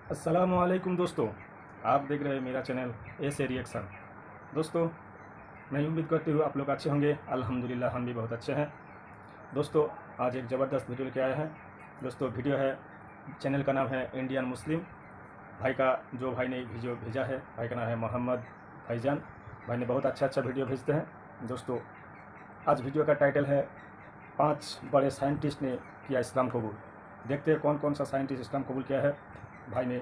अस्सलामुअलैकुम दोस्तों, आप देख रहे हैं मेरा चैनल ऐसे रिएक्शन। दोस्तों, मैं उम्मीद करती हूँ आप लोग अच्छे होंगे। अल्हम्दुलिल्लाह हम भी बहुत अच्छे हैं। दोस्तों, आज एक ज़बरदस्त वीडियो लेके आए हैं। दोस्तों, वीडियो है, चैनल का नाम है इंडियन मुस्लिम। भाई ने वीडियो भेजा है, भाई का नाम है मोहम्मद भाईजान। भाई ने बहुत अच्छा वीडियो भेजते हैं। दोस्तों, आज वीडियो का टाइटल है 5 बड़े साइंटिस्ट ने किया इस्लाम कबूल। देखते हैं कौन कौन सा साइंटिस्ट इस्लाम कबूल किया है, भाई ने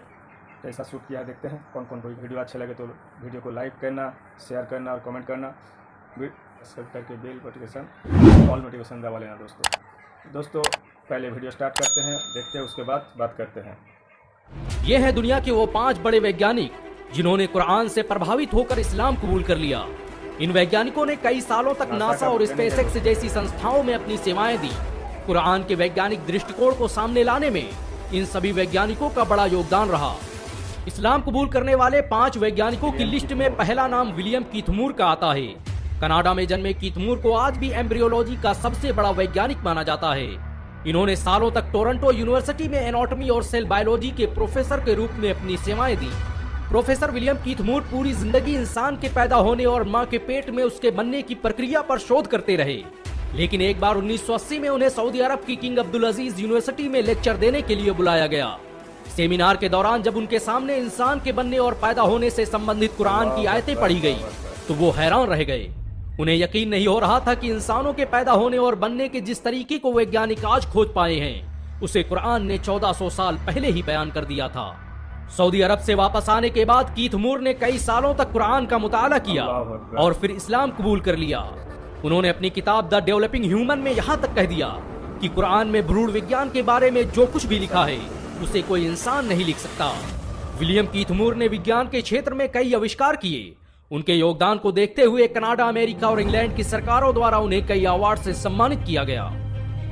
कैसा शूट किया है। देखते हैं कौन कौन। कोई वीडियो अच्छे लगे तो वीडियो को लाइक करना, शेयर करना और कमेंट करना, सब्सक्राइब करके बेल नोटिफिकेशन ऑल नोटिफिकेशन दबा लेना। दोस्तों पहले वीडियो स्टार्ट करते हैं, देखते हैं, उसके बाद बात करते हैं। ये है दुनिया के वो 5 बड़े वैज्ञानिक जिन्होंने कुरान से प्रभावित होकर इस्लाम कबूल कर लिया। इन वैज्ञानिकों ने कई सालों तक नासा और स्पेसएक्स जैसी संस्थाओं में अपनी सेवाएं दी। कुरान के वैज्ञानिक दृष्टिकोण को सामने लाने में इन सभी वैज्ञानिकों का बड़ा योगदान रहा। इस्लाम कबूल करने वाले 5 वैज्ञानिकों की लिस्ट में पहला नाम विलियम कीथमूर का आता है। कनाडा में जन्मे कीथमूर को आज भी एम्ब्रियोलॉजी का सबसे बड़ा वैज्ञानिक माना जाता है। इन्होंने सालों तक टोरंटो यूनिवर्सिटी में एनाटॉमी और सेल बायोलॉजी के प्रोफेसर के रूप में अपनी सेवाएं दी। प्रोफेसर विलियम कीथमूर पूरी जिंदगी इंसान के पैदा होने और मां के पेट में उसके बनने की प्रक्रिया पर शोध करते रहे। लेकिन एक बार 1980 में उन्हें सऊदी अरब की किंग अब्दुल अजीज यूनिवर्सिटी में लेक्चर देने के लिए बुलाया गया। सेमिनार के दौरान जब उनके सामने इंसान के बनने और पैदा होने से संबंधित कुरान की आयतें पढ़ी गई तो वो हैरान रह गए। उन्हें यकीन नहीं हो रहा था कि इंसानों के पैदा होने और बनने के जिस तरीके को वैज्ञानिक आज खोज पाए हैं उसे कुरान ने 1400 साल पहले ही बयान कर दिया था। सऊदी अरब से वापस आने के बाद कीथमूर ने कई सालों तक कुरान का मुताला किया और फिर इस्लाम कबूल कर लिया। उन्होंने अपनी किताब द डेवलपिंग ह्यूमन में यहाँ तक कह दिया कि कुरान में भ्रूण विज्ञान के बारे में जो कुछ भी लिखा है उसे कोई इंसान नहीं लिख सकता। विलियम कीथमूर ने विज्ञान के क्षेत्र में कई आविष्कार किए। उनके योगदान को देखते हुए कनाडा, अमेरिका और इंग्लैंड की सरकारों द्वारा उन्हें कई अवार्ड से सम्मानित किया गया।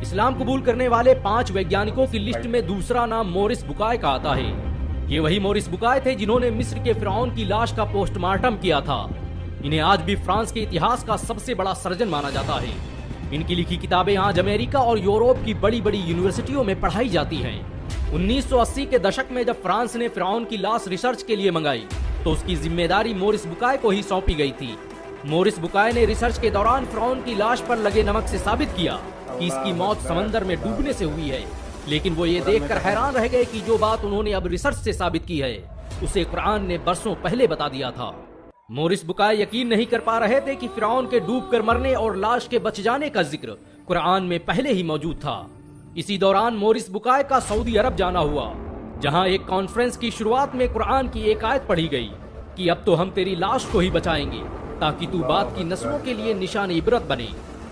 इस्लाम कबूल करने वाले 5 वैज्ञानिकों की लिस्ट में दूसरा नाम मोरिस बुकाय का आता है। ये वही मोरिस बुकाय थे जिन्होंने मिस्र के फिरौन की लाश का पोस्टमार्टम किया था। इन्हें आज भी फ्रांस के इतिहास का सबसे बड़ा सर्जन माना जाता है। इनकी लिखी किताबें आज अमेरिका और यूरोप की बड़ी बड़ी यूनिवर्सिटियों में पढ़ाई जाती हैं। 1980 के दशक में जब फ्रांस ने फिरौन की लाश रिसर्च के लिए मंगाई तो उसकी जिम्मेदारी मोरिस बुकाय को ही सौंपी गई थी। मोरिस बुकाय ने रिसर्च के दौरान फिरौन की लाश पर लगे नमक से साबित किया कि इसकी मौत समंदर में डूबने से हुई है। लेकिन वो ये देखकर हैरान रह गए कि जो बात उन्होंने अब रिसर्च से साबित की है उसे कुरान ने बरसों पहले बता दिया था। मोरिस बुकाय यकीन नहीं कर पा रहे थे कि फिरौन के डूबकर मरने और लाश के बच जाने का जिक्र कुरान में पहले ही मौजूद था। इसी दौरान मोरिस बुकाय का सऊदी अरब जाना हुआ, जहां एक कॉन्फ्रेंस की शुरुआत में कुरान की एक आयत पढ़ी गई कि अब तो हम तेरी लाश को ही बचाएंगे ताकि तू बाद की नस्लों के लिए निशान इबरत बने।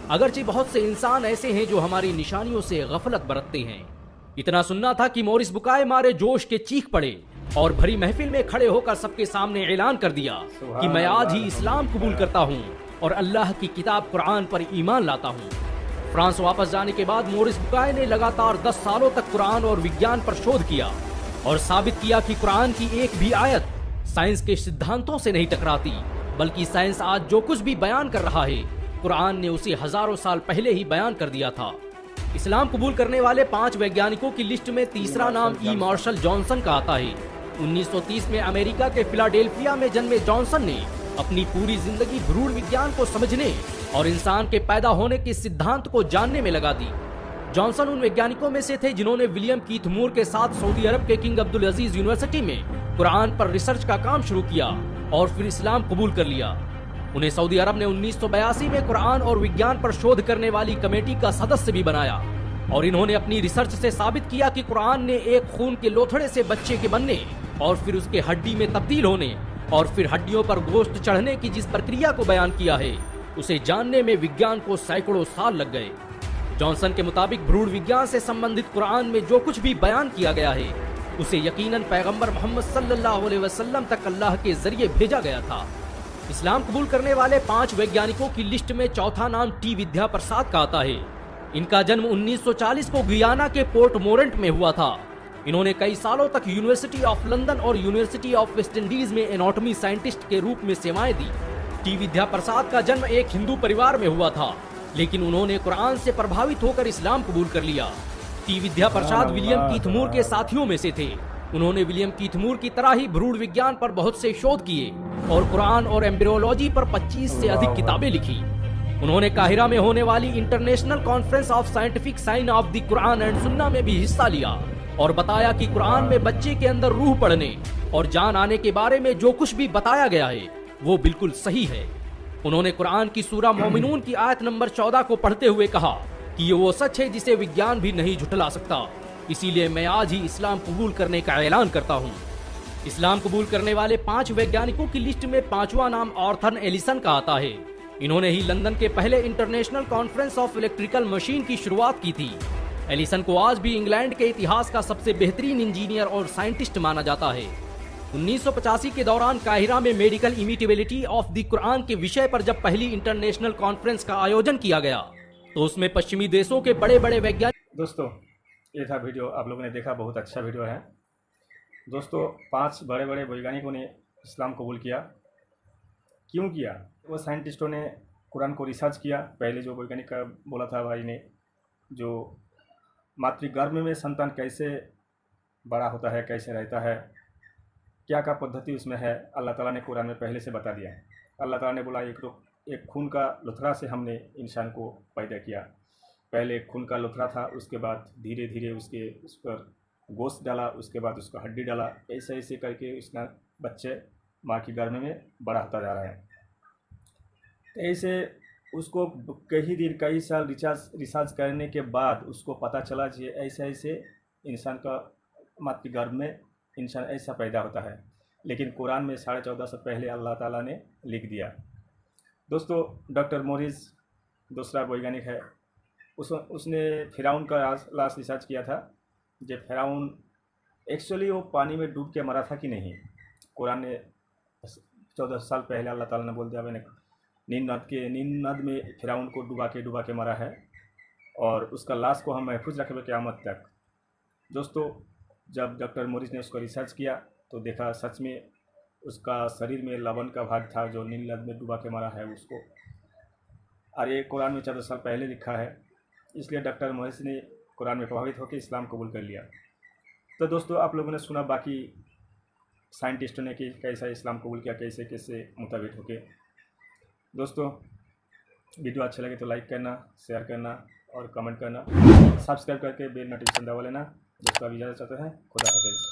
अगरचे बहुत से इंसान ऐसे हैं जो हमारी निशानियों से गफलत बरतते हैं। इतना सुनना था कि मोरिस बुकाय मारे जोश के चीख पड़े और भरी महफिल में खड़े होकर सबके सामने ऐलान कर दिया कि मैं आज ही इस्लाम कबूल करता हूँ और अल्लाह की किताब कुरान पर ईमान लाता हूँ। फ्रांस वापस जाने के बाद मोरिस बुकाय ने लगातार 10 सालों तक कुरान और विज्ञान पर शोध किया और साबित किया कि कुरान की एक भी आयत साइंस के सिद्धांतों से नहीं टकराती, बल्कि साइंस आज जो कुछ भी बयान कर रहा है कुरान ने उसे हजारों साल पहले ही बयान कर दिया था। इस्लाम कबूल करने वाले 5 वैज्ञानिकों की लिस्ट में तीसरा नाम ई मार्शल जॉनसन का आता है। 1930 में अमेरिका के फिलाडेल्फिया में जन्मे जॉनसन ने अपनी पूरी जिंदगी भ्रूण विज्ञान को समझने और इंसान के पैदा होने के सिद्धांत को जानने में लगा दी। जॉनसन उन वैज्ञानिकों में से थे जिन्होंने विलियम कीथमूर के साथ सऊदी अरब के किंग अब्दुल अजीज यूनिवर्सिटी में कुरान पर रिसर्च का काम शुरू किया और फिर इस्लाम कबूल कर लिया। उन्हें सऊदी अरब ने 1982 में कुरान और विज्ञान पर शोध करने वाली कमेटी का सदस्य भी बनाया और इन्होंने अपनी रिसर्च से साबित किया कि कुरान ने एक खून के लोथड़े से बच्चे के बनने और फिर उसके हड्डी में तब्दील होने और फिर हड्डियों पर गोश्त चढ़ने की जिस प्रक्रिया को बयान किया है उसे जानने में विज्ञान को सैकड़ों साल लग गए। जॉनसन के मुताबिक भ्रूण विज्ञान से संबंधित कुरान में जो कुछ भी बयान किया गया है उसे यकीनन पैगंबर मोहम्मद सल्लल्लाहु अलैहि वसल्लम तक अल्लाह के जरिए भेजा गया था। इस्लाम कबूल करने वाले 5 वैज्ञानिकों की लिस्ट में चौथा नाम टी विद्या प्रसाद का आता है। इनका जन्म 1940 को गुयाना के पोर्ट मोरेंट में हुआ था। इन्होंने कई सालों तक यूनिवर्सिटी ऑफ लंदन और यूनिवर्सिटी ऑफ वेस्ट इंडीज में एनाटॉमी साइंटिस्ट के रूप में सेवाएं दी। टी विद्या प्रसाद का जन्म एक हिंदू परिवार में हुआ था, लेकिन उन्होंने कुरान से प्रभावित होकर इस्लाम कबूल कर लिया। टी विद्या प्रसाद विलियम कीथमूर के साथियों में से थे। उन्होंने विलियम कीथमूर की तरह ही भ्रूण विज्ञान पर बहुत से शोध किए और कुरान और एम्ब्रियोलॉजी पर 25 से अधिक किताबें लिखी। उन्होंने काहिरा में होने वाली international conference of scientific sign of the Quran and Sunnah में भी हिस्सा लिया और बताया कि कुरान में बच्चे के अंदर रूह पड़ने और जान आने के बारे में जो कुछ भी बताया गया है वो बिल्कुल सही है। उन्होंने कुरान की सूरा मोमिनून की आयत नंबर 14 को पढ़ते हुए कहा कि ये वो सच है जिसे विज्ञान भी नहीं झुठला सकता, इसीलिए मैं आज ही इस्लाम कबूल करने का ऐलान करता हूँ। इस्लाम कबूल करने वाले 5 वैज्ञानिकों की लिस्ट में 5वां नाम आर्थर एलिसन का आता है। इन्होंने ही लंदन के पहले international conference of electrical machine की शुरुआत की थी। एलिसन को आज भी इंग्लैंड के इतिहास का सबसे बेहतरीन इंजीनियर और साइंटिस्ट माना जाता है। 1985 के दौरान काहिरा में मेडिकल इमिटेबिलिटी ऑफ द कुरान के विषय पर जब पहली इंटरनेशनल कॉन्फ्रेंस का आयोजन किया गया तो उसमें पश्चिमी देशों के बड़े बड़े वैज्ञानिक। दोस्तों ये था वीडियो, आप लोगों ने देखा, बहुत अच्छा वीडियो है। दोस्तों 5 बड़े बड़े वैज्ञानिकों ने इस्लाम कबूल किया। क्यों किया? वो साइंटिस्टों ने कुरान को रिसर्च किया। पहले जो वैज्ञानिक का बोला था भाई ने, जो मातृगर्भ में संतान कैसे बड़ा होता है, कैसे रहता है, क्या क्या पद्धति उसमें है, अल्लाह ताला ने कुरान में पहले से बता दिया। अल्लाह ताला ने बोला एक खून का लुथरा से हमने इंसान को पैदा किया। पहले एक खून का लुथरा था, उसके बाद धीरे धीरे उस पर गोश्त डाला, उसके बाद उसका हड्डी डाला, ऐसे ऐसे करके उसका बच्चे माँ की गर्भ में बड़ा होता जा रहा है। तो ऐसे उसको कई साल रिसर्च करने के बाद उसको पता चला कि ऐसे ऐसे इंसान का मातृगर्भ में इंसान ऐसा पैदा होता है। लेकिन कुरान में 1450 से पहले अल्लाह ताला ने लिख दिया। दोस्तों डॉक्टर मोरिस दूसरा वैज्ञानिक है, उसने फिराउन का लास्ट रिसर्च किया था। जब फिराउन एक्चुअली वो पानी में डूब के मरा था कि नहीं, कुरान ने 14 साल पहले अल्लाह ताला ने बोल दिया, मैंने नील नद में फिराउन को डुबा के मरा है और उसका लाश को हम महफूज रखेंगे क़यामत तक। दोस्तों जब डॉक्टर मोरिस ने उसको रिसर्च किया तो देखा सच में उसका शरीर में लवण का भाग था जो नील नद में डुबा के मरा है उसको। और ये कुरान में 14 साल पहले लिखा है, इसलिए डॉक्टर मोरिस ने कुरान में प्रभावित होकर इस्लाम कबूल कर लिया। तो दोस्तों आप लोगों ने सुना बाकी साइंटिस्टों ने कि कैसा इस्लाम कबूल किया, कैसे कैसे मुताबिक होके। दोस्तों वीडियो अच्छा लगे तो लाइक करना, शेयर करना और कमेंट करना, सब्सक्राइब करके बेल नोटिफिकेशन दबा लेना। दोस्तों अभी इजाज़त चाहते हैं, खुदा हाफिज़।